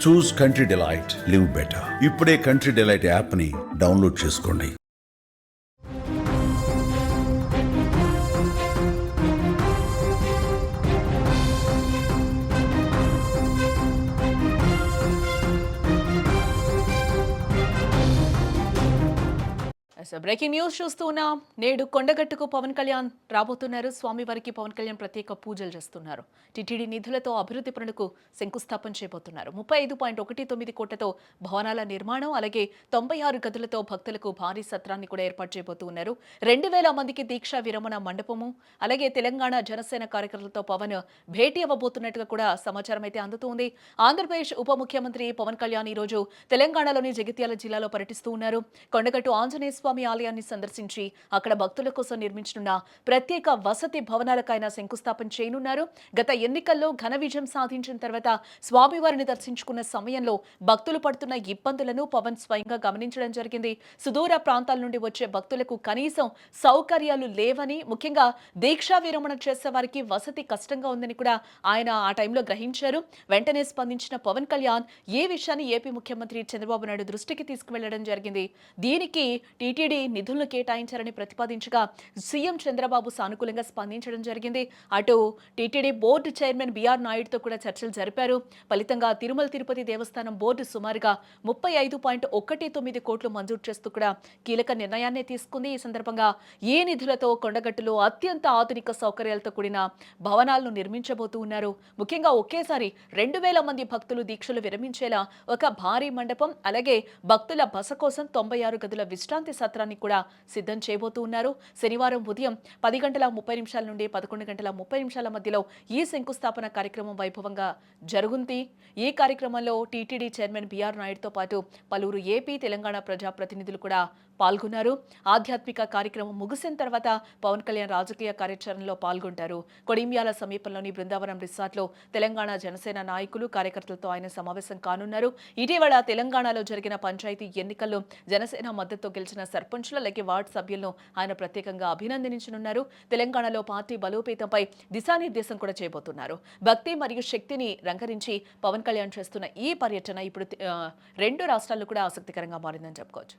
చూస్ country delight, live better. ఇప్పుడే country delight యాప్ని download చేసుకోండి. బ్రేకింగ్ న్యూస్ చూస్తూ ఉన్నాం. నేడు కొండగట్టుకు పవన్ కళ్యాణ్ రాబోతున్నారు. స్వామివారికి పవన్ కళ్యాణ్ ప్రత్యేక పూజలు చేస్తున్నారు. టీటీడీ నిధులతో అభివృద్ధి పనులకు శంకుస్థాపన చేయబోతున్నారు. 35.19 కోట్లతో భవనాల నిర్మాణం, అలాగే 96 గదులతో భక్తులకు భారీ సత్రాన్ని కూడా ఏర్పాటు చేయబోతున్నారు. 2000 మందికి దీక్షా విరమణ మండపము, అలాగే తెలంగాణ జనసేన కార్యకర్తలతో పవన్ భేటీ అవ్వబోతున్నట్టుగా కూడా సమాచారం అయితే అందుతోంది. ఆంధ్రప్రదేశ్ ఉప ముఖ్యమంత్రి పవన్ కళ్యాణ్ ఈ రోజు తెలంగాణలోని జగిత్యాల జిల్లాలో పర్యటిస్తూ ఉన్నారు. కొండగట్టు ఆంజనేయ స్వామి ఆలయాన్ని సందర్శించి అక్కడ భక్తుల కోసం నిర్మించనున్న ప్రత్యేక వసతి భవనాలకైనా శంకుస్థాపన చేయనున్నారు. గత ఎన్నికల్లో ఘన విజయం సాధించిన తర్వాత స్వామివారిని దర్శించుకున్న సమయంలో భక్తులు పడుతున్న ఇబ్బందులను పవన్ స్వయంగా గమనించడం జరిగింది. సుదూర ప్రాంతాల నుండి వచ్చే భక్తులకు కనీసం సౌకర్యాలు లేవని, ముఖ్యంగా దీక్షా విరమణ చేసే వారికి వసతి కష్టంగా ఉందని కూడా ఆయన ఆ టైంలో గ్రహించారు. వెంటనే స్పందించిన పవన్ కళ్యాణ్ ఈ విషయాన్ని ఏపీ ముఖ్యమంత్రి చంద్రబాబు నాయుడు దృష్టికి తీసుకువెళ్లడం జరిగింది. దీనికి టీటీడీ నిధులను కేటాయించారని ప్రతిపాదించగా సీఎం చంద్రబాబు సానుకూలంగా స్పందించడం జరిగింది. అటు టీటీడీ బోర్డు చైర్మన్ బీఆర్ నాయుడుతో కూడా చర్చలు జరిపారు. ఫలితంగా తిరుమల తిరుపతి దేవస్థానం బోర్డు సుమారుగా 35.19 కోట్లు మంజూరు చేస్తూ కూడా కీలక నిర్ణయాన్ని తీసుకుంది. ఈ సందర్భంగా ఈ నిధులతో కొండగట్టులో అత్యంత ఆధునిక సౌకర్యాలతో కూడిన భవనాలను నిర్మించబోతూ ఉన్నారు. ముఖ్యంగా ఒకేసారి 2000 మంది భక్తులు దీక్షలు విరమించేలా ఒక భారీ మండపం, అలాగే భక్తుల బస కోసం 96 గదుల విశ్రాంతి సత్రాన్ని కూడా సిద్ధం చేయబోతూ ఉన్నారు. శనివారం ఉదయం 10:30 నుండి 11:30 మధ్యలో ఈ శంకుస్థాపన కార్యక్రమం వైభవంగా జరుగుతుంది. ఈ కార్యక్రమంలో టీటీడీ చైర్మన్ బీఆర్ నాయుడుతో పాటు పలువురు ఏపీ, తెలంగాణ ప్రజాప్రతినిధులు కూడా పాల్గొన్నారు. ఆధ్యాత్మిక కార్యక్రమం ముగిసిన తర్వాత పవన్ కళ్యాణ్ రాజకీయ కార్యాచరణలో పాల్గొంటారు. కొడిమ్యాల సమీపంలోని బృందావనం రిసార్ట్లో తెలంగాణ జనసేన నాయకులు, కార్యకర్తలతో ఆయన సమావేశం కానున్నారు. ఇటీవల తెలంగాణలో జరిగిన పంచాయతీ ఎన్నికల్లో జనసేన మద్దతుతో గెలిచిన సర్పంచులు, అలాగే వార్డు సభ్యులను ఆయన ప్రత్యేకంగా అభినందించనున్నారు. తెలంగాణలో పార్టీ బలోపేతంపై దిశానిర్దేశం కూడా చేయబోతున్నారు. భక్తి మరియు శక్తిని రంగరించి పవన్ కళ్యాణ్ చేస్తున్న ఈ పర్యటన ఇప్పుడు 2 రాష్ట్రాల్లో కూడా ఆసక్తికరంగా మారిందని చెప్పుకోవచ్చు.